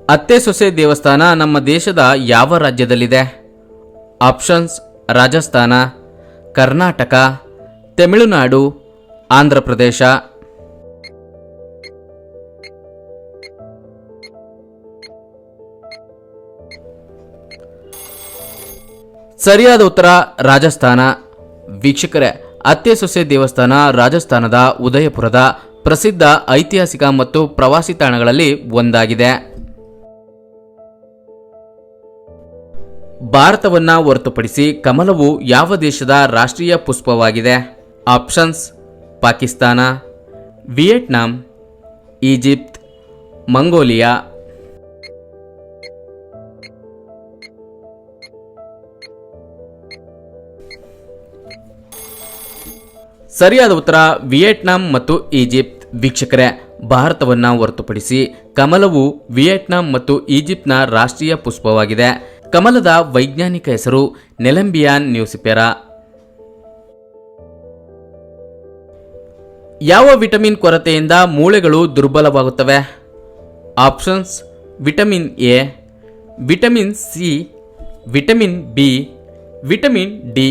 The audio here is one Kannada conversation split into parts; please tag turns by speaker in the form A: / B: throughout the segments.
A: ಅತ್ತೆ ಸೊಸೆ ದೇವಸ್ಥಾನ ನಮ್ಮ ದೇಶದ ಯಾವ ರಾಜ್ಯದಲ್ಲಿದೆ? ಆಪ್ಷನ್ಸ್: ರಾಜಸ್ಥಾನ, ಕರ್ನಾಟಕ, ತಮಿಳುನಾಡು, ಆಂಧ್ರ ಪ್ರದೇಶ. ಸರಿಯಾದ ಉತ್ತರ ರಾಜಸ್ಥಾನ. ವೀಕ್ಷಕರೇ, ಅತ್ತೆ ಸೊಸೆ ದೇವಸ್ಥಾನ ರಾಜಸ್ಥಾನದ ಉದಯಪುರದ ಪ್ರಸಿದ್ಧ ಐತಿಹಾಸಿಕ ಮತ್ತು ಪ್ರವಾಸಿ ತಾಣಗಳಲ್ಲಿ ಒಂದಾಗಿದೆ. ಭಾರತವನ್ನ ಹೊರತುಪಡಿಸಿ ಕಮಲವು ಯಾವ ದೇಶದ ರಾಷ್ಟ್ರೀಯ ಪುಷ್ಪವಾಗಿದೆ? Options: Pakistan, Vietnam, Egypt, Mongolia. ಸರಿಯಾದ ಉತ್ತರ ವಿಯೆಟ್ನಾಂ ಮತ್ತು ಈಜಿಪ್ಟ್. ವೀಕ್ಷಕರೇ, ಭಾರತವನ್ನ ಹೊರತುಪಡಿಸಿ ಕಮಲವು ವಿಯೆಟ್ನಾಂ ಮತ್ತು ಈಜಿಪ್ಟ್ನ ರಾಷ್ಟ್ರೀಯ ಪುಷ್ಪವಾಗಿದೆ. ಕಮಲದ ವೈಜ್ಞಾನಿಕ ಹೆಸರು ನೆಲಂಬಿಯಾನ್ ನ್ಯೂಸಿಫೆರಾ. ಯಾವ ವಿಟಮಿನ್ ಕೊರತೆಯಿಂದ ಮೂಳೆಗಳು ದುರ್ಬಲವಾಗುತ್ತವೆ? Options: vitamin A, vitamin C, vitamin B, vitamin D.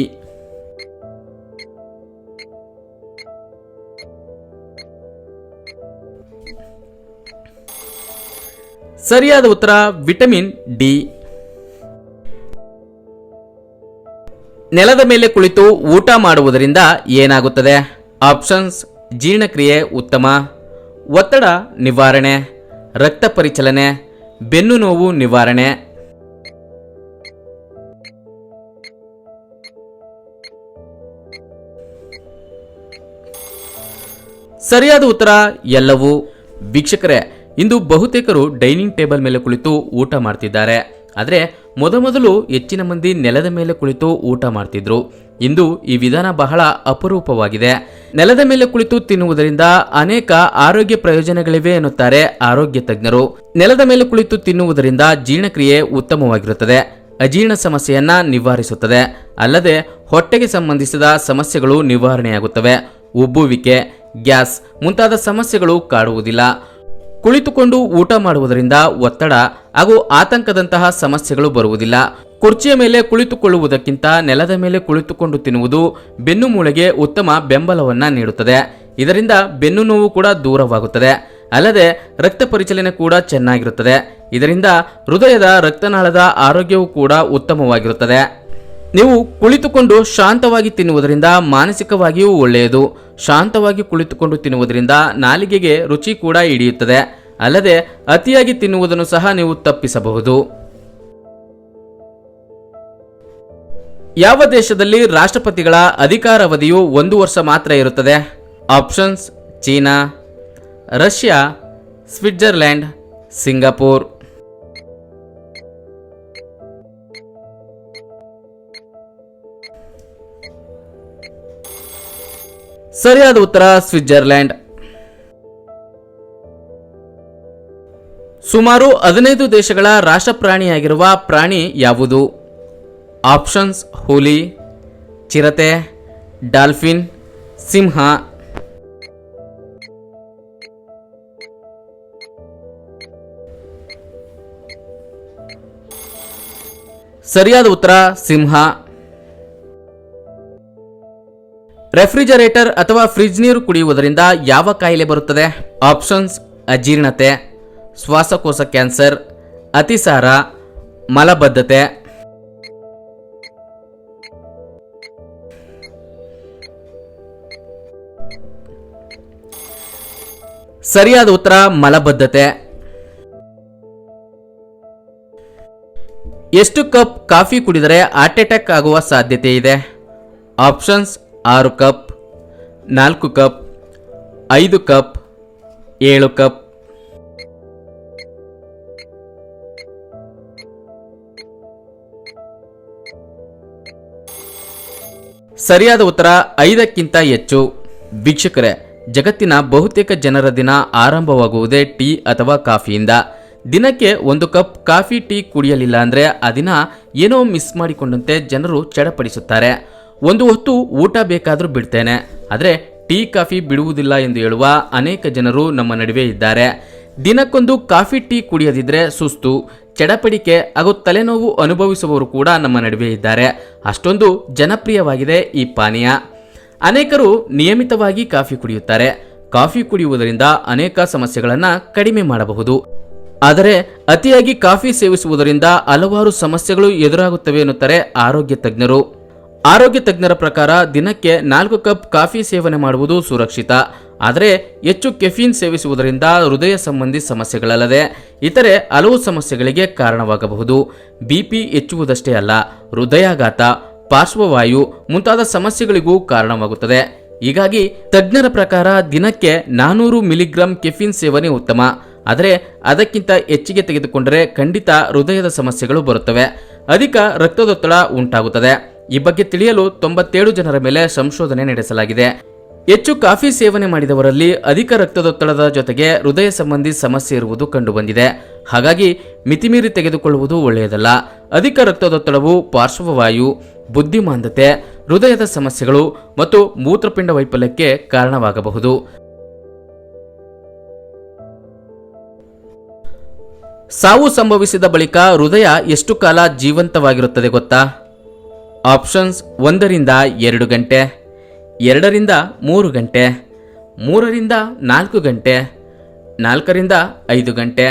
A: ಸರಿಯಾದ ಉತ್ತರ ವಿಟಮಿನ್ ಡಿ. ನೆಲದ ಮೇಲೆ ಕುಳಿತು ಊಟ ಮಾಡುವುದರಿಂದ ಏನಾಗುತ್ತದೆ? ಆಪ್ಷನ್ಸ್: ಜೀರ್ಣಕ್ರಿಯೆ ಉತ್ತಮ, ಒತ್ತಡ ನಿವಾರಣೆ, ರಕ್ತ ಪರಿಚಲನೆ, ಬೆನ್ನು ನೋವು ನಿವಾರಣೆ. ಸರಿಯಾದ ಉತ್ತರ ಎಲ್ಲವೂ. ವೀಕ್ಷಕರೇ, ಇಂದು ಬಹುತೇಕರು ಡೈನಿಂಗ್ ಟೇಬಲ್ ಮೇಲೆ ಕುಳಿತು ಊಟ ಮಾಡ್ತಿದ್ದಾರೆ. ಆದರೆ ಮೊದಲು ಹೆಚ್ಚಿನ ಮಂದಿ ನೆಲದ ಮೇಲೆ ಕುಳಿತು ಊಟ ಮಾಡ್ತಿದ್ರು. ಇಂದು ಈ ವಿಧಾನ ಬಹಳ ಅಪರೂಪವಾಗಿದೆ. ನೆಲದ ಮೇಲೆ ಕುಳಿತು ತಿನ್ನುವುದರಿಂದ ಅನೇಕ ಆರೋಗ್ಯ ಪ್ರಯೋಜನಗಳಿವೆ ಎನ್ನುತ್ತಾರೆ ಆರೋಗ್ಯ ತಜ್ಞರು. ನೆಲದ ಮೇಲೆ ಕುಳಿತು ತಿನ್ನುವುದರಿಂದ ಜೀರ್ಣಕ್ರಿಯೆ ಉತ್ತಮವಾಗಿರುತ್ತದೆ, ಅಜೀರ್ಣ ಸಮಸ್ಯೆಯನ್ನ ನಿವಾರಿಸುತ್ತದೆ. ಅಲ್ಲದೆ ಹೊಟ್ಟೆಗೆ ಸಂಬಂಧಿಸಿದ ಸಮಸ್ಯೆಗಳು ನಿವಾರಣೆಯಾಗುತ್ತವೆ. ಉಬ್ಬುವಿಕೆ, ಗ್ಯಾಸ್ ಮುಂತಾದ ಸಮಸ್ಯೆಗಳು ಕಾಡುವುದಿಲ್ಲ. ಕುಳಿತುಕೊಂಡು ಊಟ ಮಾಡುವುದರಿಂದ ಒತ್ತಡ ಹಾಗೂ ಆತಂಕದಂತಹ ಸಮಸ್ಯೆಗಳು ಬರುವುದಿಲ್ಲ. ಕುರ್ಚಿಯ ಮೇಲೆ ಕುಳಿತುಕೊಳ್ಳುವುದಕ್ಕಿಂತ ನೆಲದ ಮೇಲೆ ಕುಳಿತುಕೊಂಡು ತಿನ್ನುವುದು ಬೆನ್ನು ಮೂಳೆಗೆ ಉತ್ತಮ ಬೆಂಬಲವನ್ನು ನೀಡುತ್ತದೆ. ಇದರಿಂದ ಬೆನ್ನು ನೋವು ಕೂಡ ದೂರವಾಗುತ್ತದೆ. ಅಲ್ಲದೆ ರಕ್ತ ಪರಿಚಲನೆ ಕೂಡ ಚೆನ್ನಾಗಿರುತ್ತದೆ. ಇದರಿಂದ ಹೃದಯದ ರಕ್ತನಾಳದ ಆರೋಗ್ಯವು ಕೂಡ ಉತ್ತಮವಾಗಿರುತ್ತದೆ. ನೀವು ಕುಳಿತುಕೊಂಡು ಶಾಂತವಾಗಿ ತಿನ್ನುವುದರಿಂದ ಮಾನಸಿಕವಾಗಿಯೂ ಒಳ್ಳೆಯದು. ಶಾಂತವಾಗಿ ಕುಳಿತುಕೊಂಡು ತಿನ್ನುವುದರಿಂದ ನಾಲಿಗೆಗೆ ರುಚಿ ಕೂಡ ಹಿಡಿಯುತ್ತದೆ. ಅಲ್ಲದೆ ಅತಿಯಾಗಿ ತಿನ್ನುವುದನ್ನು ಸಹ ನೀವು ತಪ್ಪಿಸಬಹುದು. ಯಾವ ದೇಶದಲ್ಲಿ ರಾಷ್ಟ್ರಪತಿಗಳ ಅಧಿಕಾರಾವಧಿಯು 1 ವರ್ಷ ಮಾತ್ರ ಇರುತ್ತದೆ? Options: China, Russia, Switzerland, Singapore. ಸರಿಯಾದ ಉತ್ತರ ಸ್ವಿಟ್ಜರ್ಲ್ಯಾಂಡ್. ಸುಮಾರು 15 ದೇಶಗಳ ರಾಷ್ಟ್ರಪ್ರಾಣಿಯಾಗಿರುವ ಪ್ರಾಣಿ ಯಾವುದು? ಆಪ್ಷನ್ಸ್: ಹುಲಿ, ಚಿರತೆ, ಡಾಲ್ಫಿನ್, ಸಿಂಹ. ಸರಿಯಾದ ಉತ್ತರ ಸಿಂಹ. ರೆಫ್ರಿಜರೇಟರ್ ಅಥವಾ ಫ್ರಿಡ್ಜ್ ನೀರು ಕುಡಿಯುವುದರಿಂದ ಯಾವ ಕಾಯಿಲೆ ಬರುತ್ತದೆ? ಆಪ್ಷನ್ಸ್: ಅಜೀರ್ಣತೆ, ಶ್ವಾಸಕೋಶ ಕ್ಯಾನ್ಸರ್, ಅತಿಸಾರ, ಮಲಬದ್ಧತೆ. ಸರಿಯಾದ ಉತ್ತರ ಮಲಬದ್ಧತೆ. ಎಷ್ಟು ಕಪ್ ಕಾಫಿ ಕುಡಿದರೆ ಹಾರ್ಟ್ ಅಟ್ಯಾಕ್ ಆಗುವ ಸಾಧ್ಯತೆ ಇದೆ? Options: 6 cup, 4 cup, 5 cup, 7 cup. ಸರಿಯಾದ ಉತ್ತರ 5ಕ್ಕಿಂತ ಹೆಚ್ಚು. ವೀಕ್ಷಕರೇ, ಜಗತ್ತಿನ ಬಹುತೇಕ ಜನರ ದಿನ ಆರಂಭವಾಗುವುದೇ ಟೀ ಅಥವಾ ಕಾಫಿಯಿಂದ. ದಿನಕ್ಕೆ 1 ಕಪ್ ಕಾಫಿ ಟೀ ಕುಡಿಯಲಿಲ್ಲ ಅಂದರೆ ಆ ದಿನ ಏನೋ ಮಿಸ್ ಮಾಡಿಕೊಂಡಂತೆ ಜನರು ಚಡಪಡಿಸುತ್ತಾರೆ. ಒಂದು ಹೊತ್ತು ಊಟ ಬೇಕಾದರೂ ಬಿಡ್ತೇನೆ, ಆದರೆ ಟೀ ಕಾಫಿ ಬಿಡುವುದಿಲ್ಲ ಎಂದು ಹೇಳುವ ಅನೇಕ ಜನರು ನಮ್ಮ ನಡುವೆ ಇದ್ದಾರೆ. ದಿನಕ್ಕೊಂದು ಕಾಫಿ ಟೀ ಕುಡಿಯದಿದ್ರೆ ಸುಸ್ತು, ಚಡಪಡಿಕೆ ಹಾಗೂ ತಲೆನೋವು ಅನುಭವಿಸುವವರು ಕೂಡ ನಮ್ಮ ನಡುವೆ ಇದ್ದಾರೆ. ಅಷ್ಟೊಂದು ಜನಪ್ರಿಯವಾಗಿದೆ ಈ ಪಾನೀಯ. ಅನೇಕರು ನಿಯಮಿತವಾಗಿ ಕಾಫಿ ಕುಡಿಯುತ್ತಾರೆ. ಕಾಫಿ ಕುಡಿಯುವುದರಿಂದ ಅನೇಕ ಸಮಸ್ಯೆಗಳನ್ನು ಕಡಿಮೆ ಮಾಡಬಹುದು. ಆದರೆ ಅತಿಯಾಗಿ ಕಾಫಿ ಸೇವಿಸುವುದರಿಂದ ಹಲವಾರು ಸಮಸ್ಯೆಗಳು ಎದುರಾಗುತ್ತವೆ ಎನ್ನುತ್ತಾರೆ ಆರೋಗ್ಯ ತಜ್ಞರು. ಆರೋಗ್ಯ ತಜ್ಞರ ಪ್ರಕಾರ ದಿನಕ್ಕೆ 4 ಕಪ್ ಕಾಫಿ ಸೇವನೆ ಮಾಡುವುದು ಸುರಕ್ಷಿತ. ಆದರೆ ಹೆಚ್ಚು ಕೆಫೀನ್ ಸೇವಿಸುವುದರಿಂದ ಹೃದಯ ಸಂಬಂಧಿ ಸಮಸ್ಯೆಗಳಲ್ಲದೆ ಇತರೆ ಹಲವು ಸಮಸ್ಯೆಗಳಿಗೆ ಕಾರಣವಾಗಬಹುದು. ಬಿಪಿ ಹೆಚ್ಚುವುದಷ್ಟೇ ಅಲ್ಲ, ಹೃದಯಾಘಾತ, ಪಾರ್ಶ್ವವಾಯು ಮುಂತಾದ ಸಮಸ್ಯೆಗಳಿಗೂ ಕಾರಣವಾಗುತ್ತದೆ. ಹೀಗಾಗಿ ತಜ್ಞರ ಪ್ರಕಾರ ದಿನಕ್ಕೆ 400 ಮಿಲಿಗ್ರಾಂ ಕೆಫಿನ್ ಸೇವನೆ ಉತ್ತಮ. ಆದರೆ ಅದಕ್ಕಿಂತ ಹೆಚ್ಚಿಗೆ ತೆಗೆದುಕೊಂಡರೆ ಖಂಡಿತ ಹೃದಯದ ಸಮಸ್ಯೆಗಳು ಬರುತ್ತವೆ, ಅಧಿಕ ರಕ್ತದೊತ್ತಡ ಉಂಟಾಗುತ್ತದೆ. ಈ ಬಗ್ಗೆ ತಿಳಿಯಲು 97 ಜನರ ಮೇಲೆ ಸಂಶೋಧನೆ ನಡೆಸಲಾಗಿದೆ. ಹೆಚ್ಚು ಕಾಫಿ ಸೇವನೆ ಮಾಡಿದವರಲ್ಲಿ ಅಧಿಕ ರಕ್ತದೊತ್ತಡದ ಜೊತೆಗೆ ಹೃದಯ ಸಂಬಂಧಿ ಸಮಸ್ಯೆ ಇರುವುದು ಕಂಡುಬಂದಿದೆ. ಹಾಗಾಗಿ ಮಿತಿಮೀರಿ ತೆಗೆದುಕೊಳ್ಳುವುದು ಒಳ್ಳೆಯದಲ್ಲ. ಅಧಿಕ ರಕ್ತದೊತ್ತಡವು ಪಾರ್ಶ್ವವಾಯು, ಬುದ್ಧಿಮಾಂದ್ಯತೆ, ಹೃದಯದ ಸಮಸ್ಯೆಗಳು ಮತ್ತು ಮೂತ್ರಪಿಂಡ ವೈಫಲ್ಯಕ್ಕೆ ಕಾರಣವಾಗಬಹುದು. ಸಾವು ಸಂಭವಿಸಿದ ಬಳಿಕ ಹೃದಯ ಎಷ್ಟು ಕಾಲ ಜೀವಂತವಾಗಿರುತ್ತದೆ ಗೊತ್ತಾ? ಆಪ್ಷನ್ಸ್: 1 ರಿಂದ 2 ಗಂಟೆ, 2 ರಿಂದ 3 ಗಂಟೆ, 3 ರಿಂದ 4 ಗಂಟೆ, 4 ರಿಂದ 5 ಗಂಟೆ.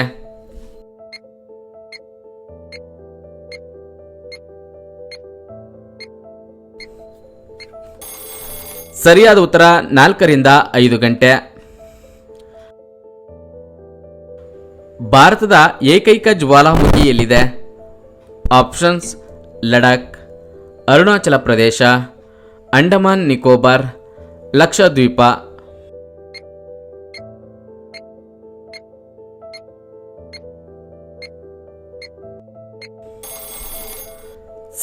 A: ಸರಿಯಾದ ಉತ್ತರ 4 ರಿಂದ 5 ಗಂಟೆ. ಭಾರತದ ಏಕೈಕ ಜ್ವಾಲಾಮುಖಿ ಎಲ್ಲಿದೆ? ಆಪ್ಷನ್ಸ್: ಲಡಾಖ್, ಅರುಣಾಚಲ ಪ್ರದೇಶ, ಅಂಡಮಾನ್ ನಿಕೋಬಾರ್, ಲಕ್ಷದ್ವೀಪ.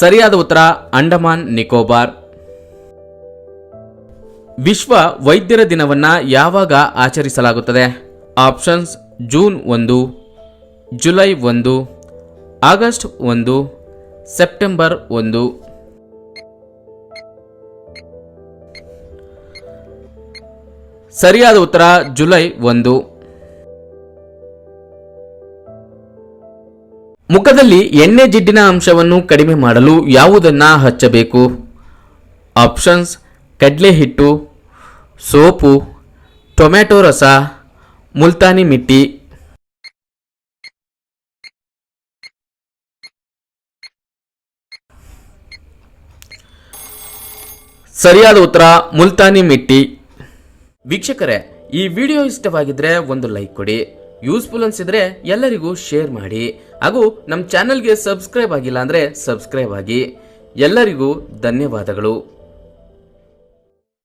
A: ಸರಿಯಾದ ಉತ್ತರ ಅಂಡಮಾನ್ ನಿಕೋಬಾರ್. ವಿಶ್ವ ವೈದ್ಯರ ದಿನವನ್ನ ಯಾವಾಗ ಆಚರಿಸಲಾಗುತ್ತದೆ? Options: June 1, July 1, August 1, September 1. ಸರಿಯಾದ ಉತ್ತರ ಜುಲೈ 1. ಮುಖದಲ್ಲಿ ಎಣ್ಣೆ ಜಿಡ್ಡಿನ ಅಂಶವನ್ನು ಕಡಿಮೆ ಮಾಡಲು ಯಾವುದನ್ನ ಹಚ್ಚಬೇಕು? ಆಪ್ಷನ್ಸ್: ಕಡಲೆ ಹಿಟ್ಟು, ಸೋಪು, ಟೊಮ್ಯಾಟೊ ರಸ, ಮುಲ್ತಾನಿ ಮಿಟ್ಟಿ. ಸರಿಯಾದ ಉತ್ತರ ಮುಲ್ತಾನಿ ಮಿಟ್ಟಿ. ವೀಕ್ಷಕರೇ, ಈ ವಿಡಿಯೋ ಇಷ್ಟವಾಗಿದ್ರೆ ಒಂದು ಲೈಕ್ ಕೊಡಿ, ಯೂಸ್ಫುಲ್ ಅನ್ಸಿದ್ರೆ ಎಲ್ಲರಿಗೂ ಶೇರ್ ಮಾಡಿ, ಹಾಗೂ ನಮ್ಮ ಚಾನೆಲ್ಗೆ ಸಬ್ಸ್ಕ್ರೈಬ್ ಆಗಿಲ್ಲ ಅಂದ್ರೆ ಸಬ್ಸ್ಕ್ರೈಬ್ ಆಗಿ. ಎಲ್ಲರಿಗೂ ಧನ್ಯವಾದಗಳು.